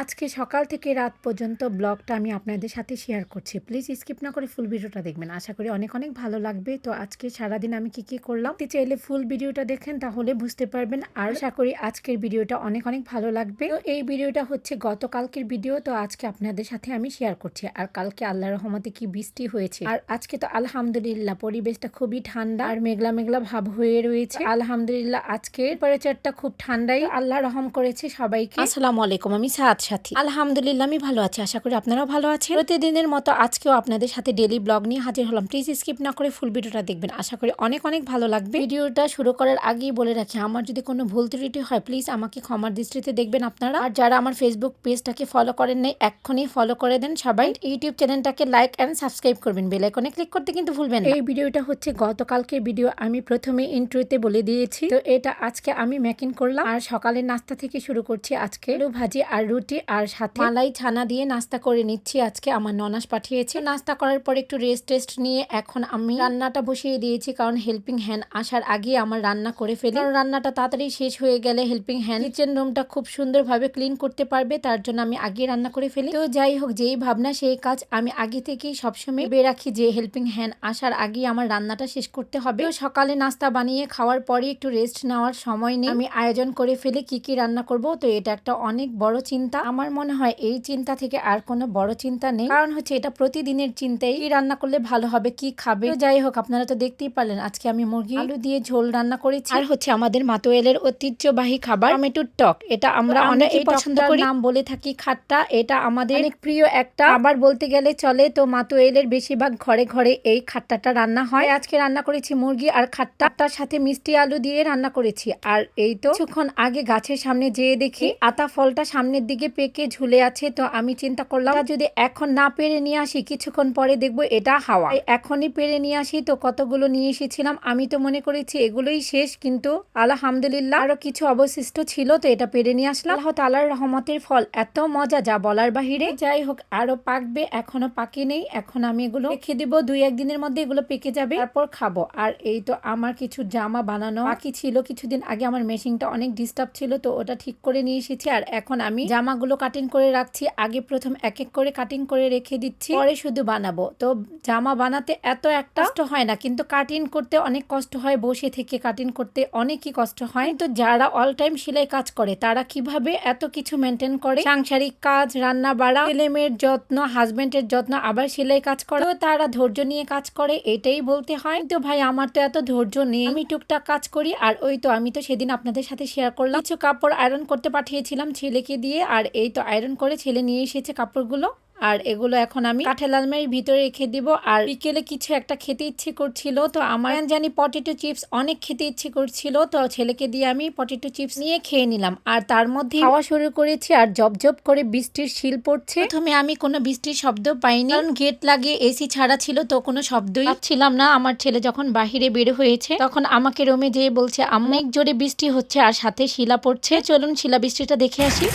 আজকে সকাল থেকে রাত পর্যন্ত ব্লগটা আমি আপনাদের সাথে শেয়ার করছি। প্লিজ স্কিপ না করে ফুল ভিডিওটা দেখবেন। আশা করি অনেক অনেক ভালো লাগবে। তো আজকে সারাদিন আমি কি করলাম আপনি চাইলে ফুল ভিডিওটা দেখেন, তাহলে বুঝতে পারবেন। আর আশা করি আজকের ভিডিওটা অনেক অনেক ভালো লাগবে। তো এই ভিডিওটা হচ্ছে গতকালকের ভিডিও, তো আজকে আপনাদের সাথে আমি শেয়ার করছি। আর কালকে আল্লাহর রহমতে কি বৃষ্টি হয়েছে, আর আজকে তো আলহামদুলিল্লাহ পরিবেশটা খুবই ঠান্ডা আর মেঘলা মেঘলা ভাব হয়ে রয়েছে। আলহামদুলিল্লাহ আজকে টেম্পারেচারটা খুব ঠান্ডাই, আল্লাহ রহম করেছে সবাইকে। আসসালামু আলাইকুম, আমি সাথী। আলহামদুলিল্লাহ আমি ভালো আছি, আশা করি আপনারাও ভালো আছেন। প্রতিদিনের মতো আজকেও আপনাদের সাথে ডেইলি ব্লগ নিয়ে হাজির হলাম। প্লিজ স্কিপ না করে ফুল ভিডিওটা দেখবেন, আশা করি অনেক অনেক ভালো লাগবে। ভিডিওটা শুরু করার আগেই বলে রাখি, আমার যদি কোনো ভুল ত্রুটি হয় প্লিজ আমাকে ক্ষমার দৃষ্টিতে দেখবেন আপনারা। আর যারা আমার ফেসবুক পেজটাকে ফলো করেন নাই এক্ষুনি ফলো করে দেন সবাই। ইউটিউব চ্যানেলটাকে লাইক এন্ড সাবস্ক্রাইব করবেন, বেল আইকনে ক্লিক করতে কিন্তু ভুলবেন না। এই ভিডিওটা হচ্ছে গতকালকের ভিডিও, আমি প্রথমে ইন্ট্রোতে বলে দিয়েছি। তো এটা আজকে আমি মেকিং করলাম। আর সকালের নাস্তা থেকে শুরু করছি আজকে আলু ভাজি আর রুটি, আর সাথে মালাই ছানা দিয়ে নাস্তা করে নিচ্ছি। আজকে আমার ননাস পাঠিয়েছে। নাস্তা করার পর একটু রেস্ট নিয়ে এখন আমি রান্নাটা বসিয়ে দিয়েছি, কারণ হেল্পিং হ্যান্ড আসার আগে আমার রান্না করে ফেলি। কারণ রান্নাটা তাড়াতাড়ি শেষ হয়ে গেলে হেল্পিং হ্যান্ড কিচেন রুমটা খুব সুন্দরভাবে ক্লিন করতে পারবে, তার জন্য আমি আগে রান্না করে ফেলি। তো যাই হোক, যেই ভাবনা সেই কাজ, আমি আগে থেকেই সবসময় ভেবে রাখি যে হেল্পিং হ্যান্ড আসার আগে আমার রান্নাটা শেষ করতে হবে। তো সকালে নাস্তা বানিয়ে খাওয়ার পরে একটু রেস্ট নেওয়ার সময় নেই, আমি আয়োজন করে ফেলি কি রান্না করব। তো এটা একটা অনেক বড় চিন্তা। আমার মনে হয় এই চিন্তা থেকে আর কোনো বড় চিন্তা নেই, কারণ হচ্ছে এটা প্রতিদিনের চিন্তাই, কি রান্না করলে ভালো হবে, কি খাবে। তো যাই হোক, আপনারা তো দেখতেই পারলেন আজকে আমি মুরগি আলু দিয়ে ঝোল রান্না করেছি। আর হচ্ছে আমাদের মাতোয়েলের ঐতিহ্যবাহী খাবার টমেটোর টক। এটা আমরা অনেকেই পছন্দ করি, নাম বলে থাকি খাট্টা। এটা আমাদের অনেক প্রিয় একটা আবার বলতে গেলে চলে। তো মাতোয়েলের বেশিরভাগ ঘরে ঘরে এই খাট্টাটা রান্না হয়। আজকে রান্না করেছি মুরগি আর খাট্টার সাথে মিষ্টি আলু দিয়ে রান্না করেছি। আর এই তো কিছুক্ষণ আগে গাছের সামনে যেয়ে দেখি আতা ফলটা সামনের দিকে পেকে ঝুলে আছে। তো আমি চিন্তা করলাম যদি এখন না পেরে নিয়ে আসি, কিছুক্ষণ পরে দেখবো এটা হাওয়া, এখনই পেরে নিয়ে আসি। তো কতগুলো নিয়ে এসেছিলাম, আমি তো মনে করেছি এগুলোই শেষ, কিন্তু আলহামদুলিল্লাহ আরো কিছু অবশিষ্ট ছিল, তো এটা পেরে নিয়ে আসলাম। আল্লাহ তাআলার রহমতের ফল এত মজা যা বলার বাহিরে। যাই হোক, আরো পাকবে, এখনো পাকে নেই। এখন আমি এগুলো রেখে দিব, 2-1 দিনের মধ্যে এগুলো পেকে যাবে, তারপর খাবো। আর এই তো আমার কিছু জামা বানানো বাকি ছিল। কিছুদিন আগে আমার মেশিনটা অনেক ডিস্টার্ব ছিল, তো ওটা ঠিক করে নিয়ে এসেছি। আর এখন আমি জামাগুলো কাটিং করে রাখছি। আগে প্রথম এক এক করে কাটিং করে রেখে দিচ্ছি, পরে শুধু বানাবো। তো জামা বানাতে এত একটা কষ্ট হয় না, কিন্তু কাটিং করতে অনেক কষ্ট হয়। বসে থেকে কাটিং করতে অনেকই কষ্ট হয়। তো যারা অল টাইম সেলাই কাজ করে তারা কিভাবে এত কিছু মেনটেন করে, সাংসারিক কাজ, রান্না বাড়া, ছেলে মেয়ের যত্ন, হাজবেন্ডের যত্ন, আবার সেলাই কাজ করে, তো তারা ধৈর্য নিয়ে কাজ করে, এটাই বলতে হয়। তো ভাই আমার তো এত ধৈর্য নেই, আমি টুকটাক কাজ করি। আর ওই তো আমি তো সেদিন আপনাদের সাথে শেয়ার করলাম কিছু কাপড় আয়রন করতে পাঠিয়েছিলাম ছেলেকে দিয়ে। আর এই তো আয়রন করে ছেলে নিয়ে এসেছে কাপড়গুলো। আর এগুলো এখন আমি কাঠের আলমারির ভিতরে রেখে দিব। আর বিকেলে কিছু একটা খেতে ইচ্ছে করছিল, তো আমার জানি পটেটো চিপস অনেক খেতে ইচ্ছে করছিল, তো ছেলেকে দিয়ে আমি পটেটো চিপস নিয়ে খেয়ে নিলাম। আর তার মধ্যে খাওয়া শুরু করেছি, আর জব করে বৃষ্টির শিল পড়ছে। প্রথমে আমি কোনো বৃষ্টির শব্দ পাইনি, কারণ গেট লাগিয়ে এসি ছাড়া ছিল, তো কোনো শব্দই পাচ্ছিলাম না। আমার ছেলে যখন বাহিরে বের হয়েছে তখন আমাকে রুমে যেয়ে বলছে অনেক জোরে বৃষ্টি হচ্ছে আর সাথে শিলা পড়ছে, চলুন শিলা বৃষ্টিটা দেখে আসি।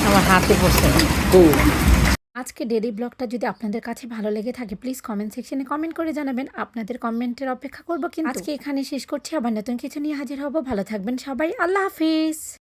আমার হাতে পড়ছে। আজকে ডেইলি ব্লগটা যদি আপনাদের কাছে ভালো লেগে থাকে প্লিজ কমেন্ট সেকশনে কমেন্ট করে জানাবেন। আপনাদের কমেন্টের অপেক্ষা করবো। কিন্তু আজকে এখানে শেষ করছি, আবার নতুন কিছু নিয়ে হাজির হব। ভালো থাকবেন সবাই, আল্লাহ হাফিজ।